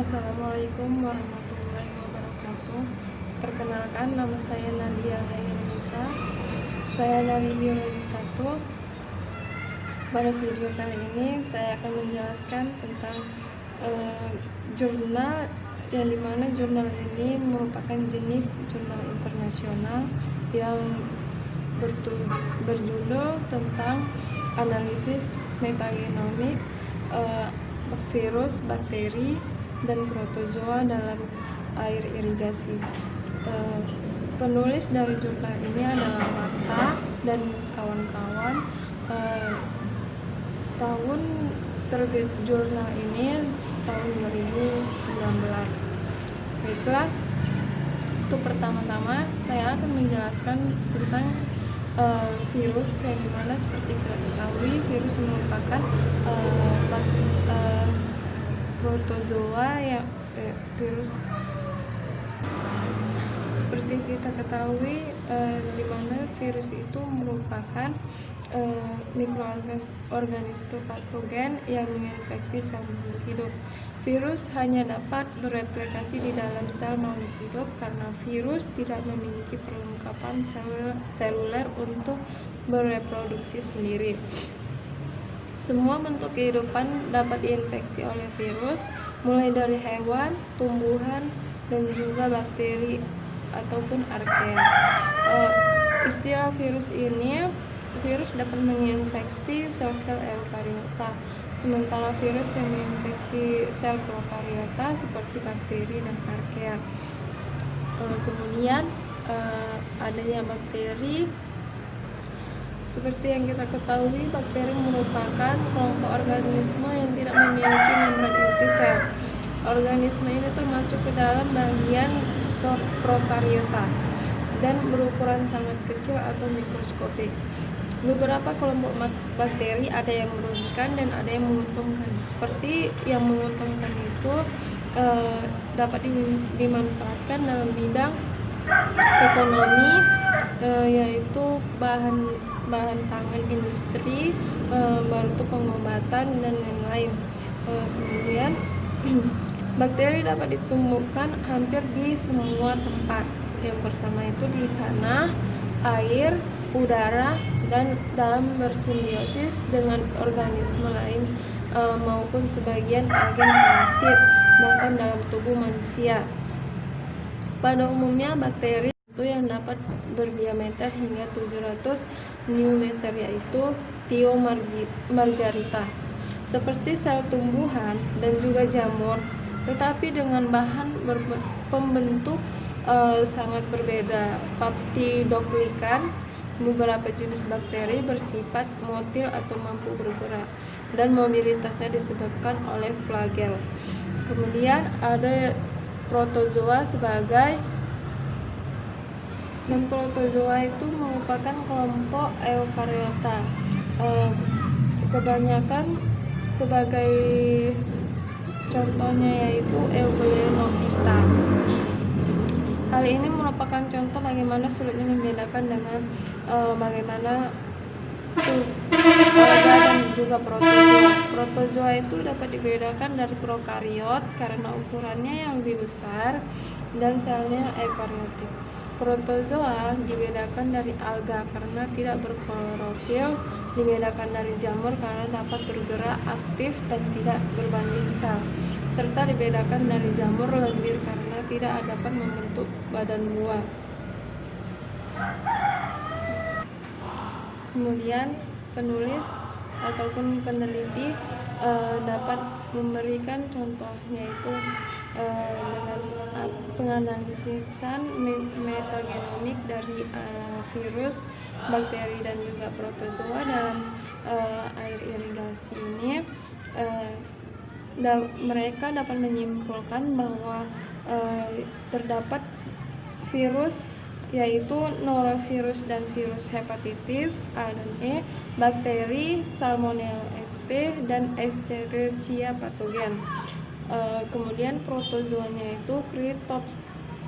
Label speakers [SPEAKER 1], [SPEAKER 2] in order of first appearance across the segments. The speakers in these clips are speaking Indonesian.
[SPEAKER 1] Assalamualaikum warahmatullahi wabarakatuh. Perkenalkan, nama saya Nadia Hairunisa. Saya dari Biologi 1. Pada video kali ini saya akan menjelaskan tentang jurnal, yang dimana jurnal ini merupakan jenis jurnal internasional yang berjudul tentang analisis metagenomik virus, bakteri, dan protozoa dalam air irigasi. Penulis dari jurnal ini adalah Marta dan kawan-kawan. Tahun terbit jurnal ini tahun 2019. Baiklah, untuk pertama-tama saya akan menjelaskan tentang virus, yang dimana seperti kita ketahui virus merupakan protozoa virus seperti kita ketahui, di mana virus itu merupakan mikroorganisme patogen yang menginfeksi sel makhluk hidup. Virus hanya dapat bereplikasi di dalam sel makhluk hidup karena virus tidak memiliki perlengkapan seluler untuk bereproduksi sendiri. Semua bentuk kehidupan dapat diinfeksi oleh virus, mulai dari hewan, tumbuhan, dan juga bakteri ataupun archaea. Istilah virus ini, virus dapat menginfeksi sel-sel eukariota, sementara virus yang menginfeksi sel prokariota seperti bakteri dan archaea. Kemudian adanya bakteri. Seperti yang kita ketahui, bakteri merupakan kelompok organisme yang tidak memiliki membran inti sel. Organisme ini termasuk ke dalam bagian prokariota dan berukuran sangat kecil atau mikroskopik. Beberapa kelompok bakteri ada yang merugikan dan ada yang menguntungkan. Seperti yang menguntungkan itu dapat dimanfaatkan dalam bidang ekonomi, yaitu bahan pangan industri, baru pengobatan, dan lain-lain. Kemudian bakteri dapat ditemukan hampir di semua tempat. Yang pertama itu di tanah, air, udara, dan dalam bersimbiosis dengan organisme lain, maupun sebagian agen parasit, bahkan dalam tubuh manusia. Pada umumnya bakteri itu yang dapat berdiameter hingga 700 nm, yaitu Thiomargarita, seperti sel tumbuhan dan juga jamur, tetapi dengan bahan pembentuk sangat berbeda. Paptidoglycan. Beberapa jenis bakteri bersifat motil atau mampu bergerak, dan mobilitasnya disebabkan oleh flagel. Kemudian ada protozoa dan protozoa itu merupakan kelompok eukariota. Kebanyakan sebagai contohnya yaitu Eublenophyta. Hal ini merupakan contoh bagaimana sulitnya membedakan dengan bagaimana alga dan juga protozoa. Protozoa itu dapat dibedakan dari prokariot karena ukurannya yang lebih besar dan selnya eukariotik. Protozoa dibedakan dari alga karena tidak berklorofil, dibedakan dari jamur karena dapat bergerak aktif dan tidak berbanding sel, serta dibedakan dari jamur lendir karena tidak dapat membentuk badan buah. Kemudian penulis ataupun peneliti dapat memberikan contohnya itu dengan penganalisisan metagenomik dari virus, bakteri, dan juga protozoa dalam air irigasi ini. Mereka dapat menyimpulkan bahwa terdapat virus, yaitu norovirus dan virus hepatitis A dan E, bakteri Salmonella sp, dan Escherichia patogen. Kemudian protozoanya itu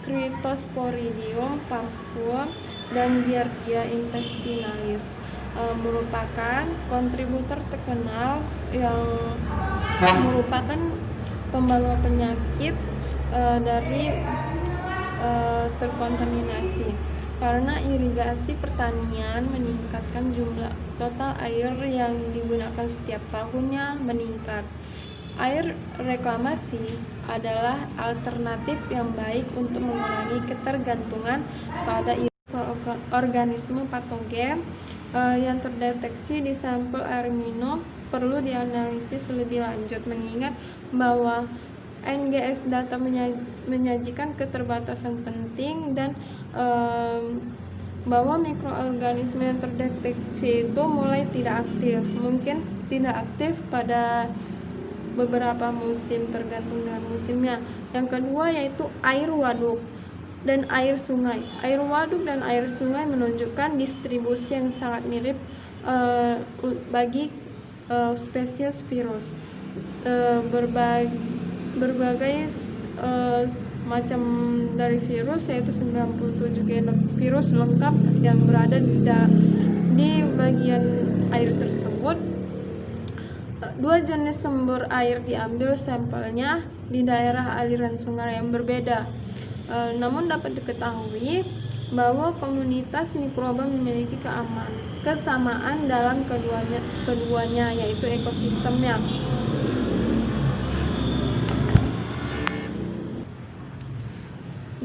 [SPEAKER 1] Cryptosporidium parvum dan Giardia intestinalis, merupakan kontributor terkenal yang merupakan pembawa penyakit dari terkontaminasi. Karena irigasi pertanian meningkatkan jumlah total air yang digunakan setiap tahunnya meningkat. Air reklamasi adalah alternatif yang baik untuk mengurangi ketergantungan pada organisme patogen yang terdeteksi di sampel air minum. Perlu dianalisis lebih lanjut, mengingat bahwa NGS data menyajikan keterbatasan penting dan bahwa mikroorganisme yang terdeteksi itu mulai tidak aktif, mungkin tidak aktif pada beberapa musim tergantung dengan musimnya. Yang kedua yaitu air waduk dan air sungai. Air waduk dan air sungai menunjukkan distribusi yang sangat mirip bagi spesies virus. Berbagai macam dari virus, yaitu 97 genom virus lengkap yang berada di bagian air tersebut. Dua jenis sumber air diambil sampelnya di daerah aliran sungai yang berbeda. Namun dapat diketahui bahwa komunitas mikroba memiliki kesamaan dalam keduanya, yaitu ekosistemnya.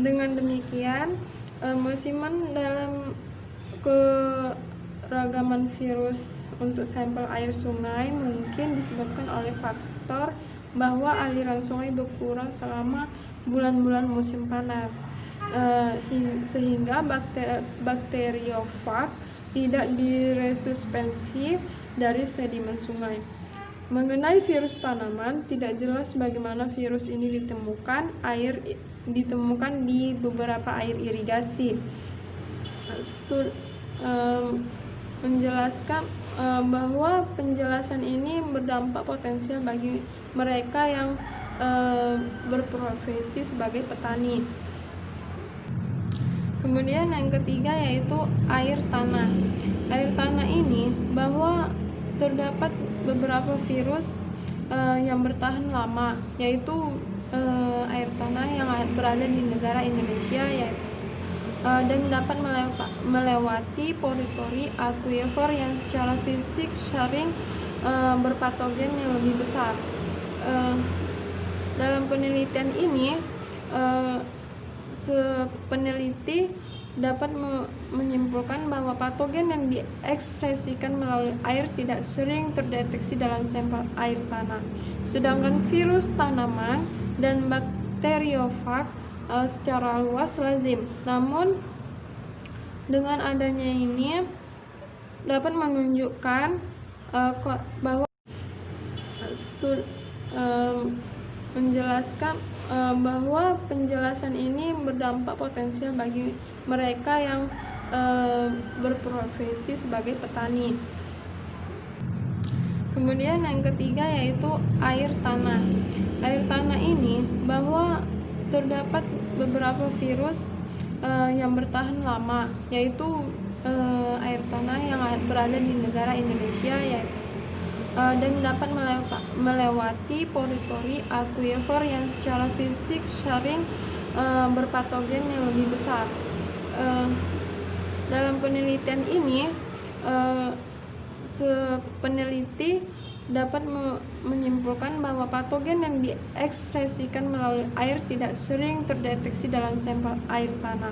[SPEAKER 1] Dengan demikian, musiman dalam keragaman virus untuk sampel air sungai mungkin disebabkan oleh faktor bahwa aliran sungai berkurang selama bulan-bulan musim panas, sehingga bakteriofag tidak diresuspensi dari sedimen sungai. Mengenai virus tanaman, tidak jelas bagaimana virus ini ditemukan di beberapa air irigasi. Menjelaskan bahwa penjelasan ini berdampak potensial bagi mereka yang berprofesi sebagai petani. Kemudian yang ketiga yaitu air tanah. Air tanah ini bahwa terdapat beberapa virus yang bertahan lama, yaitu air tanah yang berada di negara Indonesia dan dapat melewati pori-pori akuifer yang secara fisik sering berpatogen yang lebih besar. Dalam penelitian ini, peneliti dapat menyimpulkan bahwa patogen yang diekskresikan melalui air tidak sering terdeteksi dalam sampel air tanah, sedangkan virus tanaman dan bakteriofag secara luas lazim. Namun dengan adanya ini dapat menunjukkan bahwa menjelaskan bahwa penjelasan ini berdampak potensial bagi mereka yang berprofesi sebagai petani. Kemudian yang ketiga yaitu air tanah. Air tanah ini bahwa terdapat beberapa virus yang bertahan lama, yaitu air tanah yang berada di negara Indonesia dan dapat melewati pori-pori akuifer yang secara fisik sering berpatogen yang lebih besar. Dalam penelitian ini, peneliti dapat menyimpulkan bahwa patogen yang diekskresikan melalui air tidak sering terdeteksi dalam sampel air tanah,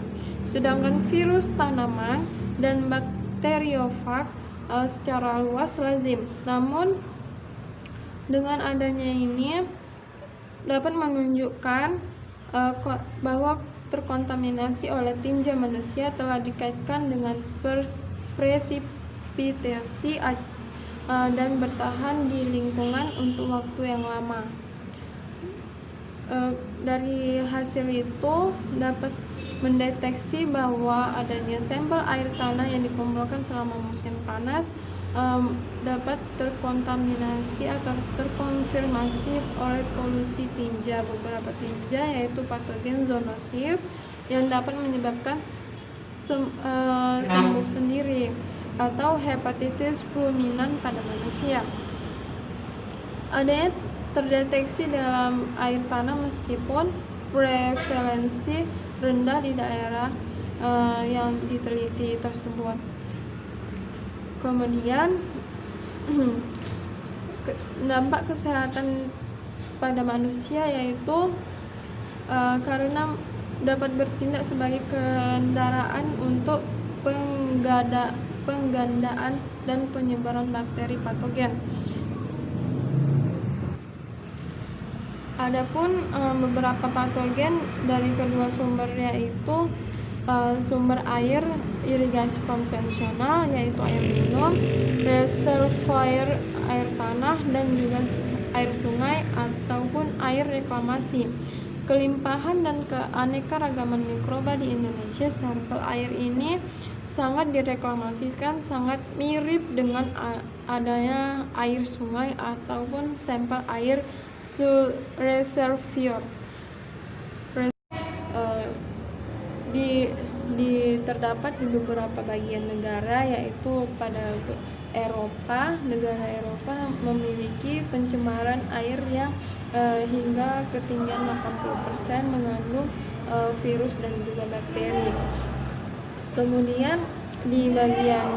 [SPEAKER 1] sedangkan virus tanaman dan bakteriofag secara luas lazim. Namun dengan adanya ini dapat menunjukkan bahwa terkontaminasi oleh tinja manusia telah dikaitkan dengan presipitasi dan bertahan di lingkungan untuk waktu yang lama. Dari hasil itu dapat mendeteksi bahwa adanya sampel air tanah yang dikumpulkan selama musim panas dapat terkontaminasi atau terkonfirmasi oleh polusi tinja. Beberapa tinja yaitu patogen zoonosis yang dapat menyebabkan sembuh sendiri atau hepatitis fulminan pada manusia. Adanya terdeteksi dalam air tanah meskipun prevalensi rendah di daerah yang diteliti tersebut. Kemudian dampak kesehatan pada manusia yaitu karena dapat bertindak sebagai kendaraan untuk penggandaan dan penyebaran bakteri patogen. Adapun beberapa patogen dari kedua sumber yaitu sumber air irigasi konvensional yaitu air minum, reservoir air tanah, dan juga air sungai ataupun air reklamasi. Kelimpahan dan keanekaragaman mikroba di Indonesia, sampel air ini sangat direklamasikan, sangat mirip dengan adanya air sungai ataupun sampel air reservoir. Terdapat di beberapa bagian negara yaitu pada negara Eropa memiliki pencemaran air yang hingga ketinggian 80% mengandung virus dan juga bakteri. Kemudian di bagian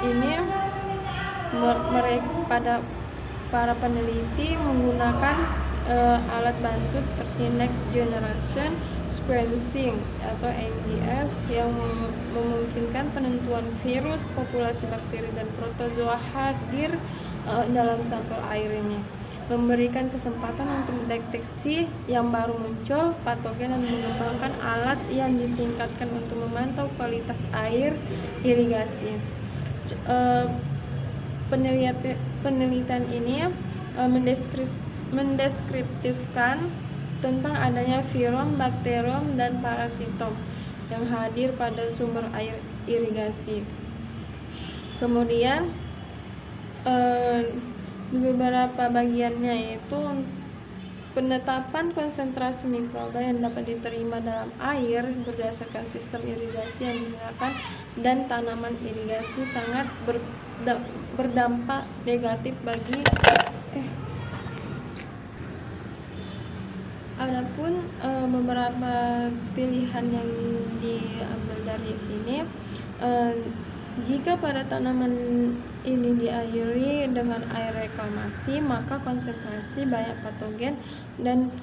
[SPEAKER 1] ini para peneliti menggunakan alat bantu seperti Next Generation Sequencing atau NGS yang memungkinkan penentuan virus, populasi bakteri dan protozoa hadir dalam sampel air ini, memberikan kesempatan untuk mendeteksi yang baru muncul patogen dan mengembangkan alat yang ditingkatkan untuk memantau kualitas air irigasi. Penelitian ini mendeskriptifkan tentang adanya virom, bakterium, dan parasitom yang hadir pada sumber air irigasi. Kemudian beberapa bagiannya yaitu penetapan konsentrasi mikroba yang dapat diterima dalam air berdasarkan sistem irigasi yang digunakan dan tanaman irigasi sangat berdampak negatif bagi Adapun beberapa pilihan yang diambil dari sini, jika pada tanaman ini diairi dengan air reklamasi, maka konsentrasi banyak patogen dan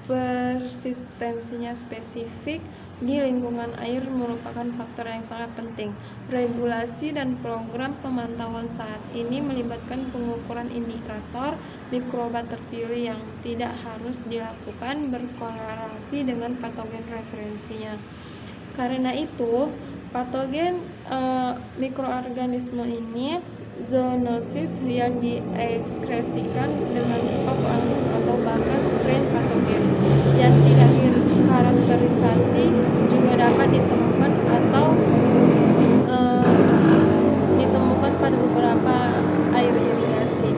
[SPEAKER 1] persistensinya spesifik di lingkungan air merupakan faktor yang sangat penting. Regulasi dan program pemantauan saat ini melibatkan pengukuran indikator mikroba terpilih yang tidak harus dilakukan berkorelasi dengan patogen referensinya. Karena itu, patogen mikroorganisme ini zoonosis yang diekskresikan dengan stok langsung atau bahkan strain patogen yang tidak dikarakterisasi juga dapat ditemukan atau ditemukan pada beberapa air irigasi.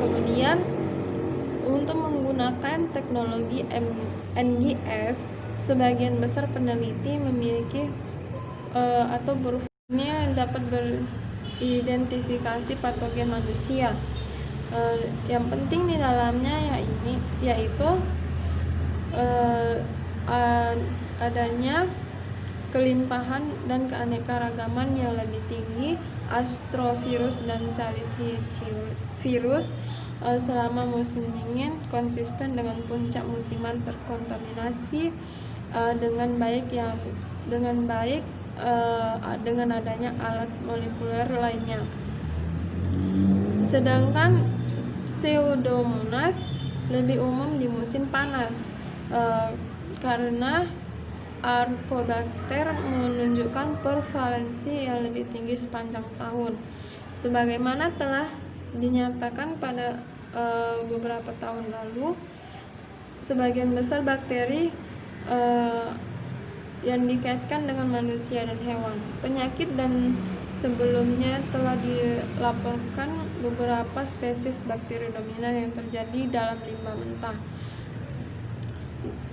[SPEAKER 1] Kemudian untuk menggunakan teknologi NGS, sebagian besar peneliti memiliki atau berupaya dapat beridentifikasi patogen manusia. Yang penting di dalamnya yaitu adanya kelimpahan dan keanekaragaman yang lebih tinggi astrovirus dan calicivirus selama musim dingin, konsisten dengan puncak musiman terkontaminasi dengan baik dengan adanya alat molekuler lainnya. Sedangkan Pseudomonas lebih umum di musim panas karena Arcobacter menunjukkan prevalensi yang lebih tinggi sepanjang tahun. Sebagaimana telah dinyatakan pada beberapa tahun lalu, sebagian besar bakteri yang dikaitkan dengan manusia dan hewan. Penyakit dan sebelumnya telah dilaporkan beberapa spesies bakteri dominan yang terjadi dalam limbah mentah.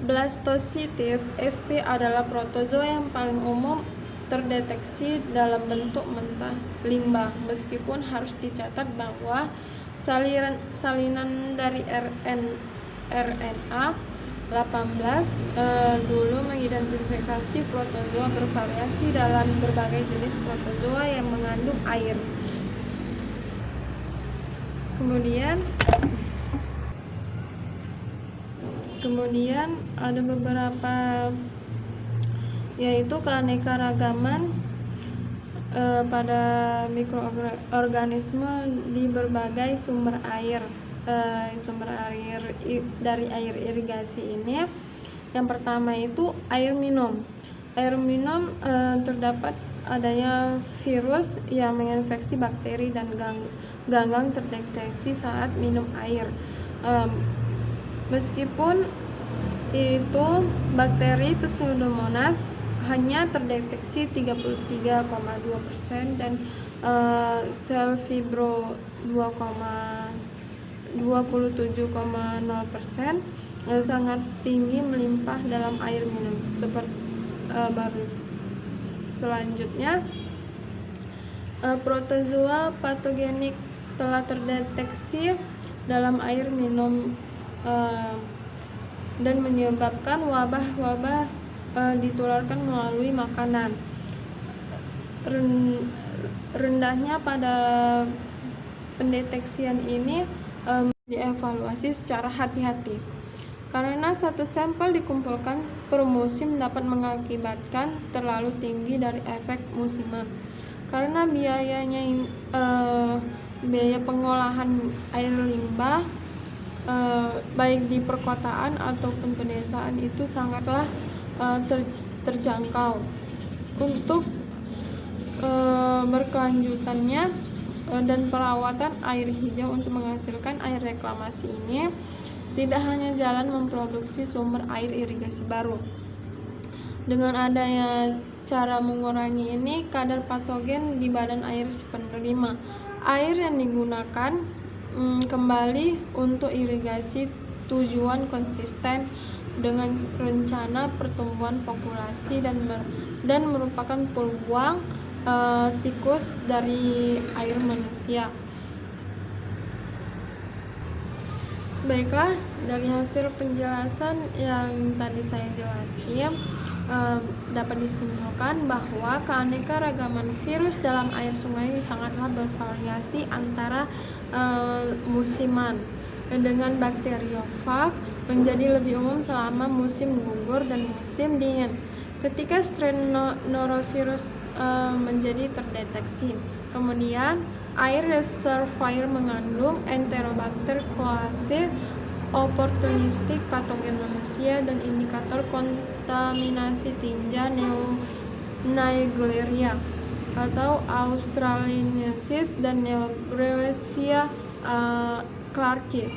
[SPEAKER 1] Blastocystis sp adalah protozoa yang paling umum terdeteksi dalam bentuk mentah limbah, meskipun harus dicatat bahwa Salinan dari RNA 18 dulu mengidentifikasi protozoa bervariasi dalam berbagai jenis protozoa yang mengandung air. Kemudian ada beberapa, yaitu keanekaragaman pada mikroorganisme di berbagai sumber air dari air irigasi ini. Yang pertama itu air minum. Terdapat adanya virus yang menginfeksi bakteri dan ganggang terdeteksi saat minum air. Meskipun itu bakteri Pseudomonas hanya terdeteksi 33,2% dan sel fibro 27,0%, sangat tinggi melimpah dalam air minum. Selanjutnya, protozoa patogenik telah terdeteksi dalam air minum dan menyebabkan wabah-wabah ditularkan melalui makanan. Rendahnya pada pendeteksian ini dievaluasi secara hati-hati, karena satu sampel dikumpulkan per musim dapat mengakibatkan terlalu tinggi dari efek musiman. Karena biaya pengolahan air limbah baik di perkotaan ataupun pedesaan itu sangatlah terjangkau. Untuk berkelanjutannya dan perawatan air hijau untuk menghasilkan air reklamasi ini tidak hanya jalan memproduksi sumber air irigasi baru. Dengan adanya cara mengurangi ini, kadar patogen di badan air si penerima air yang digunakan kembali untuk irigasi tujuan konsisten dengan rencana pertumbuhan populasi dan merupakan peluang siklus dari air manusia. Baiklah, dari hasil penjelasan yang tadi saya jelasin, dapat disimpulkan bahwa keanekaragaman virus dalam air sungai sangatlah bervariasi antara musiman, dengan bakteriofag menjadi lebih umum selama musim gugur dan musim dingin. Ketika strain norovirus menjadi terdeteksi, kemudian air reservoir mengandung Enterobacter cloacae, opportunistic patogen manusia, dan indikator kontaminasi tinja Naegleria atau Australiensis dan Naegleria clarkii.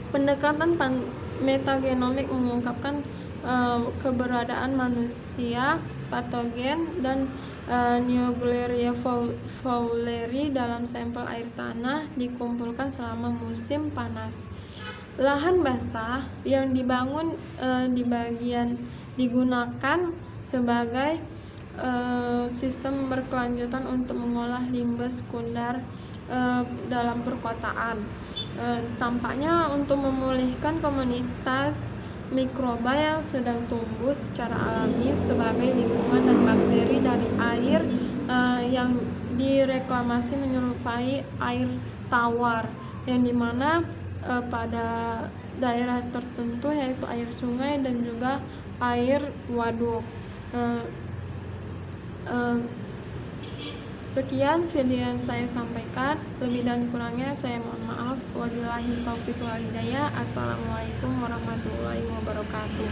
[SPEAKER 1] Pendekatan metagenomik mengungkapkan keberadaan manusia patogen dan Naegleria fowleri dalam sampel air tanah dikumpulkan selama musim panas. Lahan basah yang dibangun digunakan sebagai sistem berkelanjutan untuk mengolah limbah sekunder dalam perkotaan. Tampaknya untuk memulihkan komunitas mikroba yang sedang tumbuh secara alami sebagai lingkungan dan bakteri dari air yang direklamasi menyerupai air tawar, yang dimana pada daerah tertentu yaitu air sungai dan juga air waduk. Sekian video yang saya sampaikan, lebih dan kurangnya saya mohon maaf. Wabillahi taufiq wal hidayah. Assalamualaikum warahmatullahi wabarakatuh.